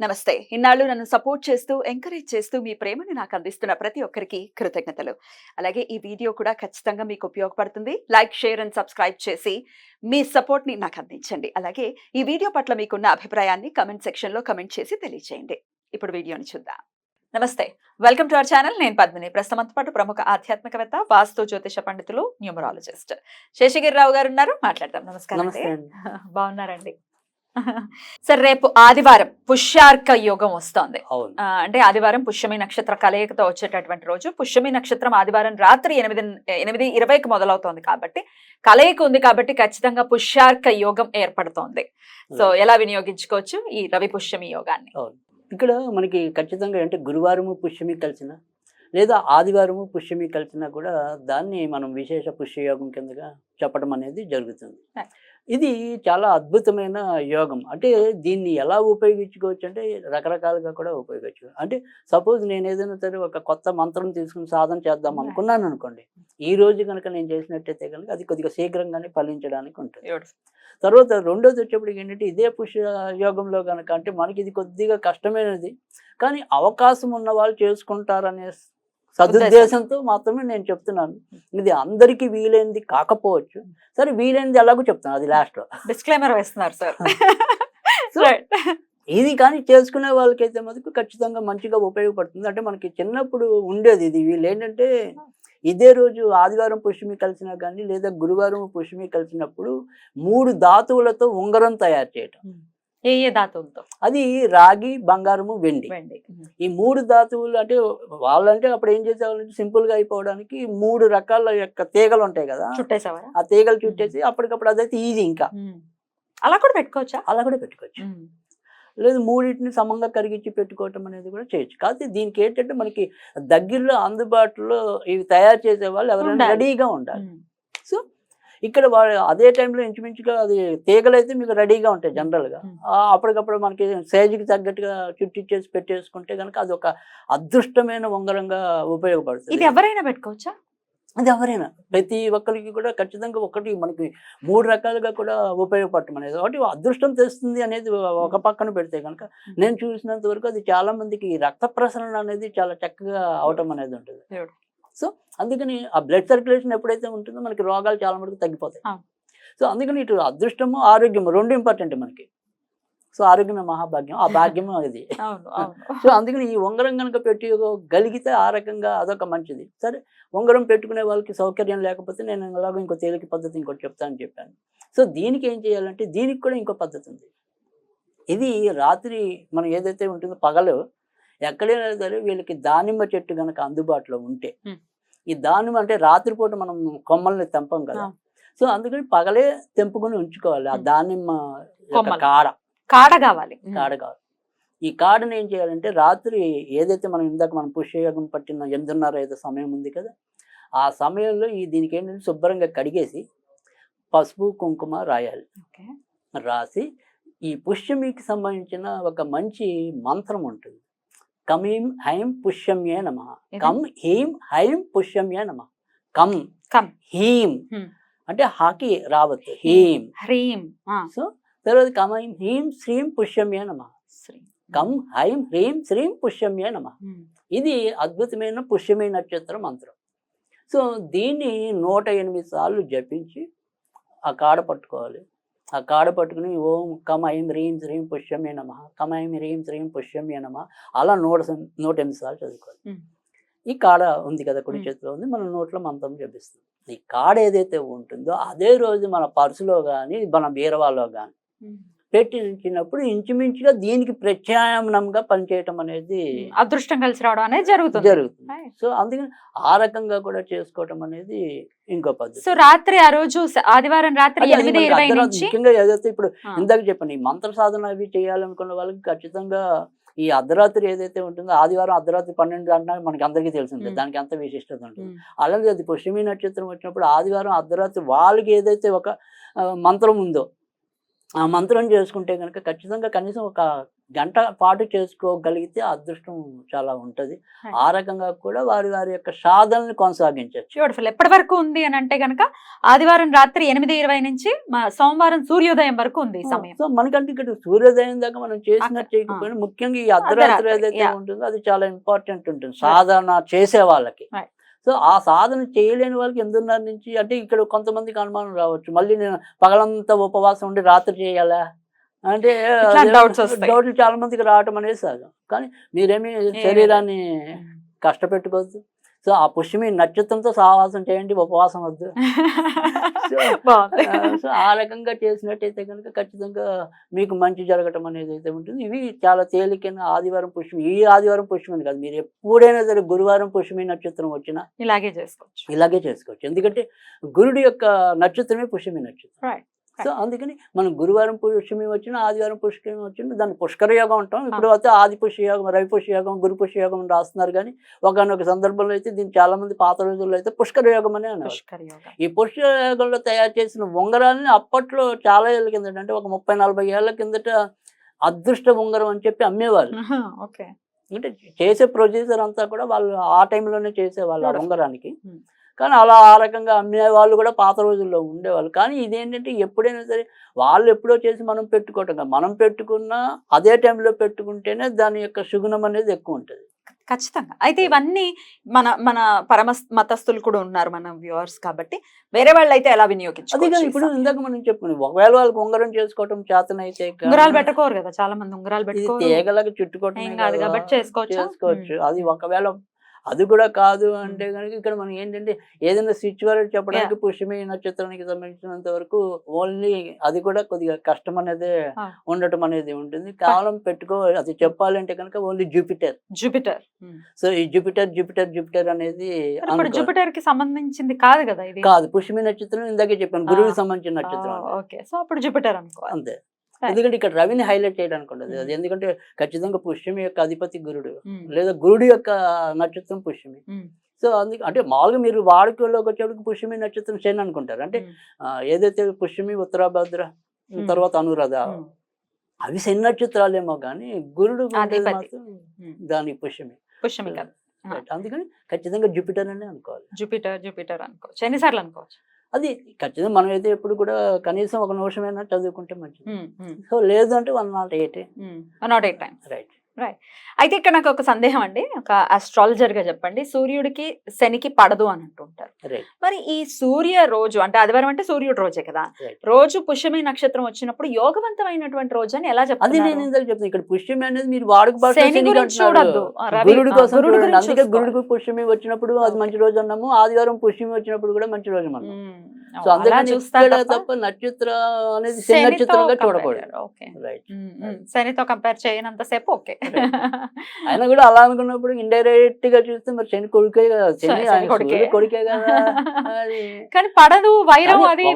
నమస్తే. ఇన్నాళ్ళు నన్ను సపోర్ట్ చేస్తూ, ఎంకరేజ్ చేస్తూ మీ ప్రేమని నాకు అందిస్తున్న ప్రతి ఒక్కరికి కృతజ్ఞతలు. అలాగే ఈ వీడియో కూడా ఖచ్చితంగా మీకు ఉపయోగపడుతుంది. లైక్, షేర్ అండ్ సబ్స్క్రైబ్ చేసి మీ సపోర్ట్‌ని నాకు అందించండి. అలాగే ఈ వీడియో పట్ల మీకున్న అభిప్రాయాన్ని కామెంట్ సెక్షన్‌లో కామెంట్ చేసి తెలియజేయండి. ఇప్పుడు వీడియోని చూద్దాం. నమస్తే. Welcome to our channel. నేను పద్మిని. ప్రస్తుతం మనతో పాటు ప్రముఖ ఆధ్యాత్మికవేత్త, వాస్తు జ్యోతిష పండితులు, న్యూమరాలజిస్ట్ శేషగిరిరావు గారు ఉన్నారు. మాట్లాడదాం. నమస్కారం అండి. నమస్తే అండి. బాగున్నారండి? సార్, రేపు ఆదివారం పుష్యార్క యోగం వస్తోంది. అవును. అంటే ఆదివారం పుష్యమి నక్షత్ర కలయికతో వచ్చేటటువంటి రోజు. పుష్యమి నక్షత్రం ఆదివారం రాత్రి 8:20కి మొదలవుతోంది కాబట్టి, కలయిక ఉంది కాబట్టి ఖచ్చితంగా పుష్యార్క యోగం ఏర్పడుతోంది. సో ఎలా వినియోగించుకోవచ్చు ఈ రవి పుష్యమి యోగాన్ని? అవును. ఇక్కడ మనకి ఖచ్చితంగా అంటే గురువారము పుష్యమి కలిసిన లేదా ఆదివారము పుష్యమి కలిసినా కూడా దాన్ని మనం విశేష పుష్యయోగం కిందగా చెప్పడం అనేది జరుగుతుంది. ఇది చాలా అద్భుతమైన యోగం. అంటే దీన్ని ఎలా ఉపయోగించుకోవచ్చు అంటే రకరకాలుగా కూడా ఉపయోగించు. అంటే సపోజ్ నేను ఏదైనా సరే ఒక కొత్త మంత్రం తీసుకుని సాధన చేద్దాం అనుకున్నాను అనుకోండి, ఈ రోజు కనుక నేను చేసినట్టయితే కనుక అది కొద్దిగా శీఘ్రంగానే ఫలించడానికి ఉంటుంది. తర్వాత రెండోది వచ్చేప్పటికి ఏంటంటే ఇదే పుష్య యోగంలో కనుక అంటే మనకి ఇది కొద్దిగా కష్టమైనది, కానీ అవకాశం ఉన్న వాళ్ళు చేసుకుంటారనే సదుద్దేశంతో మాత్రమే నేను చెప్తున్నాను. ఇది అందరికీ వీలైంది కాకపోవచ్చు, సరే వీలైంది ఎలాగో చెప్తాను, అది లాస్ట్ డిస్క్లైమర్ వేస్తున్నారు సార్. ఇది కానీ చేసుకునే వాళ్ళకైతే మటుకు ఖచ్చితంగా మంచిగా ఉపయోగపడుతుంది. అంటే మనకి చిన్నప్పుడు ఉండేది ఇది. వీళ్ళు ఏంటంటే ఇదే రోజు ఆదివారం పుష్యమి కలిసినా కానీ లేదా గురువారం పుష్యమి కలిసినప్పుడు 3 ధాతువులతో ఉంగరం తయారు చేయటం. ఏ ఏ ధాతువులతో? అది రాగి, బంగారము, వెండి. ఈ 3 ధాతువులు అంటే వాళ్ళంటే అప్పుడు ఏం చేసేవాళ్ళంటే సింపుల్ గా అయిపోవడానికి 3 రకాల యొక్క తీగలు ఉంటాయి కదా, చుట్టేసేవారా? ఆ తీగలు చుట్టేసి అప్పటికప్పుడు అదైతే ఈజీ. ఇంకా అలా కూడా పెట్టుకోవచ్చా? అలా కూడా పెట్టుకోవచ్చు. లేదు మూడింటిని సమంగా కరిగించి పెట్టుకోవటం అనేది కూడా చేయొచ్చు. కాకపోతే దీనికి ఏంటంటే మనకి దగ్గరలో అందుబాటులో ఇవి తయారు చేసే వాళ్ళు ఎవరైనా రెడీగా ఉండాలి. సో ఇక్కడ వాళ్ళు అదే టైంలో ఇంచుమించుగా అది తీగలైతే మీకు రెడీగా ఉంటాయి జనరల్గా. అప్పటికప్పుడు మనకి సైజుకి తగ్గట్టుగా చుట్టిచ్చేసి పెట్టేసుకుంటే కనుక అది ఒక అదృష్టమైన ఉంగరంగా ఉపయోగపడుతుంది. ఇది ఎవరైనా పెట్టుకోవచ్చా? అది ఎవరైనా, ప్రతి ఒక్కరికి కూడా ఖచ్చితంగా ఒకటి మనకి 3 రకాలుగా కూడా ఉపయోగపడటం అనేది ఒకటి అదృష్టం తెస్తుంది అనేది ఒక పక్కన పెడితే కనుక నేను చూసినంత వరకు అది చాలా మందికి రక్త ప్రసరణ అనేది చాలా చక్కగా అవటం అనేది ఉంటుంది. సో అందుకని ఆ బ్లడ్ సర్క్యులేషన్ ఎప్పుడైతే ఉంటుందో మనకి రోగాలు చాలా మటుకు తగ్గిపోతాయి. సో అందుకని ఇటు అదృష్టము ఆరోగ్యము 2 ఇంపార్టెంట్ మనకి. సో ఆరోగ్యమే మహాభాగ్యం, ఆ భాగ్యము అది. సో అందుకని ఈ ఉంగరం కనుక పెట్టుకోగలిగితే ఆ రకంగా అదొక మంచిది. సరే ఉంగరం పెట్టుకునే వాళ్ళకి సౌకర్యం లేకపోతే నేను ఎలాగో ఇంకో తేలిక పద్ధతి ఇంకోటి చెప్తానని చెప్పాను. సో దీనికి ఏం చేయాలంటే దీనికి కూడా ఇంకో పద్ధతి ఉంది. ఇది రాత్రి మనం ఏదైతే ఉంటుందో పగలు ఎక్కడైనా సరే వీళ్ళకి దానిమ్మ చెట్టు కనుక అందుబాటులో ఉంటే, ఈ దానిమ్మ అంటే రాత్రిపూట మనం కొమ్మల్ని తెంపం కదా, సో అందుకని పగలే తెంపుకొని ఉంచుకోవాలి. ఆ దానిమ్మ కాడ కావాలి. ఈ కాడని ఏం చేయాలంటే రాత్రి ఏదైతే మనం ఇందాక మనం పుష్యయోగం పట్టిన 8:30 ఏదో సమయం ఉంది కదా, ఆ సమయంలో దీనికి ఏంటంటే శుభ్రంగా కడిగేసి పసుపు కుంకుమ రాయాలి. రాసి ఈ పుష్యమికి సంబంధించిన ఒక మంచి మంత్రం ఉంటుంది. కమీం హైం పుష్యమ్యే నమః. కం హీం హైం పుష్యమ్యే నమః. కం కం హీం అంటే హాకి రావత్, హీం హ్రీం. సో తర్వాత కమీం హీం శ్రీం పుష్యమ్యే నమః. కం హైం హ్రీం శ్రీం పుష్యమ్యే నమః. ఇది అద్భుతమైన పుష్యమి నక్షత్ర మంత్రం. సో దీన్ని 108 సార్లు జపించి ఆ కాడ పట్టుకోవాలి. ఆ కాడ పట్టుకుని ఓం కం ఐం హ్రీం శ్రీం పుష్యమ్యే నమః, కం ఐం హ్రీం శ్రీం పుష్యమ్యే నమః అలా 108 సార్లు చదువుకోవాలి. ఈ కాడ ఉంది కదా, కుడి చేతిలో ఉంది, మన నోట్లో మంత్రం జపిస్తుంది. ఈ కాడ ఏదైతే ఉంటుందో అదే రోజు మన పర్సులో కానీ మన బీరవాలో కానీ పెట్టినప్పుడు ఇంచుమించుగా దీనికి ప్రత్యామ్నాయంగా పనిచేయటం అనేది అదృష్టం కలిసి రావడం అనేది జరుగుతుంది. సో అందుకని ఆ రకంగా కూడా చేసుకోవటం అనేది ఇంకో పద్ధతి. సో రాత్రి ఆ రోజు ఆదివారం రాత్రి 8:20 నుంచి ముఖ్యంగా ఏదైతే ఇప్పుడు ఇందాక చెప్పండి ఈ మంత్ర సాధన అవి చేయాలనుకున్న వాళ్ళకి ఖచ్చితంగా ఈ అర్ధరాత్రి ఏదైతే ఉంటుందో ఆదివారం అర్ధరాత్రి 12 గంటలకు మనకి అందరికీ తెలిసిందే, దానికి ఎంత విశిష్టత ఉంటుంది. అలాగే అది పుష్యమి నక్షత్రం వచ్చినప్పుడు ఆదివారం అర్ధరాత్రి వాళ్ళకి ఏదైతే ఒక మంత్రం ఉందో ఆ మంత్రం చేసుకుంటే కనుక ఖచ్చితంగా కనీసం ఒక గంట పాటు చేసుకోగలిగితే ఆ అదృష్టం చాలా ఉంటది. ఆ రకంగా కూడా వారి వారి యొక్క సాధనని కొనసాగించవచ్చు. బ్యూటిఫుల్. ఎప్పటి వరకు ఉంది అని అంటే గనక ఆదివారం రాత్రి 8:20 నుంచి సోమవారం సూర్యోదయం వరకు ఉంది ఈ సమయం. సో మనకంటే ఇక్కడ సూర్యోదయం దాకా మనం చేసినట్టు అక్కడ, చేయకపోయినా ముఖ్యంగా ఈ అర్ధరాత్రి అర్ధరాత్రి, ఏదైతే yeah. ఉంటుందో అది చాలా ఇంపార్టెంట్ ఉంటుంది సాధన చేసే వాళ్ళకి. Right. సో ఆ సాధన చేయలేని వాళ్ళకి 8:30 నుంచి అంటే ఇక్కడ కొంతమందికి అనుమానం రావచ్చు, మళ్ళీ నేను పగలంతా ఉపవాసం ఉండి రాత్రి చేయాలా అంటే ఇట్లా doubts వస్తాయి. డౌట్లు చాలా మందికి రావటం అనేది సహజం. కానీ మీరేమి శరీరాన్ని కష్టపెట్టుకోవద్దు. సో ఆ పుష్యమి నక్షత్రంతో సహవాసం చేయండి, ఉపవాసం వద్దు. బాగుంది. సో ఆ రకంగా చేసినట్టయితే కనుక ఖచ్చితంగా మీకు మంచి జరగటం అనేది అయితే ఉంటుంది. ఇవి చాలా తేలికైన ఆదివారం పుష్యమి. ఈ ఆదివారం పుష్యమని కాదు, మీరు ఎప్పుడైనా సరే గురువారం పుష్యమి నక్షత్రం వచ్చినా ఇలాగే చేసుకోవచ్చు. ఇలాగే చేసుకోవచ్చు. ఎందుకంటే గురుడి యొక్క నక్షత్రమే పుష్యమి నక్షత్రం. Right. సో అందుకని మనం గురువారం పుష్యమి వచ్చినా ఆదివారం పుష్యమి వచ్చినా దాన్ని పుష్కర యోగం అంటాం. ఇప్పుడు అయితే ఆది పుష్యయోగం, రవి పుష్యయోగం, గురు పుష్యయోగం అని రాస్తున్నారు. కానీ ఒకనొక సందర్భంలో అయితే దీన్ని చాలా మంది పాత రోజుల్లో అయితే పుష్కర యోగం అనే అన్నారు. పుష్కర యోగం. ఈ పుష్యయోగంలో తయారు చేసిన ఉంగరాలని అప్పట్లో చాలా ఏళ్ళ కిందట, అంటే ఒక 30-40 ఏళ్ల కిందట అదృష్ట ఉంగరం అని చెప్పి అమ్మేవాళ్ళు. ఓకే. అంటే చేసే ప్రొడ్యూసర్ అంతా కూడా వాళ్ళు ఆ టైంలోనే చేసేవాళ్ళు ఆ ఉంగరానికి. Hmm. కానీ అలా ఆ రకంగా అమ్మే వాళ్ళు కూడా పాత రోజుల్లో ఉండేవాళ్ళు. కానీ ఇదేంటంటే ఎప్పుడైనా సరే వాళ్ళు ఎప్పుడో చేసి మనం పెట్టుకోవటం కాదు, మనం పెట్టుకున్నా అదే టైంలో పెట్టుకుంటేనే దాని యొక్క సుగుణం అనేది ఎక్కువ ఉంటుంది. ఖచ్చితంగా. అయితే ఇవన్నీ మన మన పరమ మతస్థులు కూడా ఉన్నారు మన వ్యూవర్స్, కాబట్టి వేరే వాళ్ళు అయితే ఎలా అది వినియోగించుకోవచ్చు? కానీ ఇప్పుడు ఇందాక మనం చెప్పుకున్నాం, ఒకవేళ వాళ్ళకి ఉంగరం చేసుకోవటం చేతనైతే ఉంగరాలు పెట్టుకోరు కదా చాలా మంది, ఉంగరాలు ఇది పెట్టుకోరు, తీగలకి చుట్టుకోవటం ఏం కాదు కాబట్టి చేసుకోవచ్చు. అది ఒకవేళ అది కూడా కాదు అంటే కనుక ఇక్కడ మనం ఏంటంటే ఏదైనా సిచ్యువేషన్ చెప్పడానికి పుష్యమి నక్షత్రానికి సంబంధించినంత వరకు ఓన్లీ అది కూడా కొద్దిగా కష్టం అనేది ఉండటం అనేది ఉంటుంది. కేవలం అది చెప్పాలంటే కనుక ఓన్లీ జూపిటర్. సో ఈ జూపిటర్ అనేది జూపిటర్ కి సంబంధించింది కాదు కదా ఇది? కాదు, పుష్యమి నక్షత్రం ఇందాకే చెప్పాను, గురువుకి సంబంధించిన నక్షత్రం. ఓకే, సో అప్పుడు జూపిటర్ అనుకో అంతే. ఎందుకంటే ఇక్కడ రవిని హైలైట్ చేయడానికి ఉండదు అది. ఎందుకంటే ఖచ్చితంగా పుష్యమి యొక్క అధిపతి గురుడు, లేదా గురుడు యొక్క నక్షత్రం పుష్యమి. సో అందుకే అంటే మామూలుగా మీరు వాడుకలోకి వచ్చేప్పటికి పుష్యమి నక్షత్రం శని అనుకుంటారు. అంటే ఏదైతే పుష్యమి, ఉత్తరాభద్ర, తర్వాత అనురాధ అవి శని నక్షత్రాలేమో కానీ గురుడు మాత్రం దానికి పుష్యమి కాదు. అందుకని ఖచ్చితంగా జూపిటర్ అనే అనుకోవాలి. జూపిటర్ అనుకోవచ్చు, ఎన్నిసార్లు అనుకోవచ్చు? అది ఖచ్చితంగా మనం అయితే ఎప్పుడు కూడా కనీసం ఒక నిమిషమైనా చదువుకుంటే మంచిది. సో లేదు అంటే 108 times. రైట్. అయితే ఇక్కడ నాకు ఒక సందేహం అండి, ఒక అస్ట్రాలజర్ గా చెప్పండి. సూర్యుడికి శనికి పడదు అని అంటుంటారు. మరి ఈ సూర్య రోజు అంటే ఆదివారం అంటే సూర్యుడు రోజే కదా, రోజు పుష్యమి నక్షత్రం వచ్చినప్పుడు యోగవంతమైనటువంటి రోజు అని ఎలా చెప్తారు? అది నేను ఇందాక చెప్తాను, ఇక్కడ పుష్యమి అనేది మీరు వాడుక భాష చూడద్దు, గురుడు కోసం చూడండి. అందుకే గురుడికి పుష్యమి వచ్చినప్పుడు అది మంచి రోజు అన్నాము, ఆదివారం పుష్యమి వచ్చినప్పుడు కూడా మంచి రోజు అన్నాము. సో అందుకని తప్ప నక్షత్రం అనేది శని నక్షత్రంగా చూడకూడదు. శనితో కంపేర్ చేయనంత సేపు ఓకే. ఆయన కూడా అలా అనుకున్నప్పుడు ఇండైరెక్ట్ గా చూస్తే మరి శని కొడుకే కదా, శని కొడుకే కదా. కానీ పడదు వైరం అది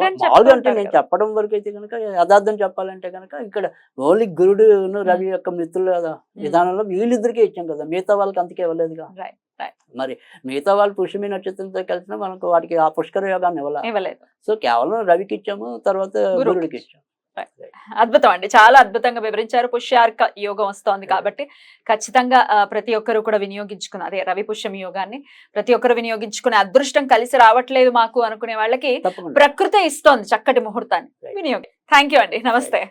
అంటే నేను చెప్పడం వరకు అయితే కనుక యథార్థం చెప్పాలంటే కనుక ఇక్కడ ఓన్లీ గురుడు రవి యొక్క మిత్రుల విధానంలో వీళ్ళిద్దరికే ఇచ్చాం కదా, మిగతా వాళ్ళకి అంతకే ఇవ్వలేదుగా. మరి మిగతా వాళ్ళు పుష్యమి నక్షత్రంతో కలిసిన మనకు వాటికి ఆ పుష్కర యోగాన్ని ఇవ్వలేదు. సో కేవలం రవికి ఇచ్చాము, తర్వాత గురుడికి ఇచ్చాము. అద్భుతం అండి, చాలా అద్భుతంగా వివరించారు. పుష్యార్క యోగం వస్తోంది కాబట్టి ఖచ్చితంగా ప్రతి ఒక్కరు కూడా వినియోగించుకున్న అదే రవి పుష్యమి యోగాన్ని ప్రతి ఒక్కరు వినియోగించుకునే అదృష్టం కలిసి రావట్లేదు మాకు అనుకునే వాళ్ళకి ప్రకృతి ఇస్తోంది చక్కటి ముహూర్తాన్ని వినియోగం. థ్యాంక్ యూ అండి, నమస్తే.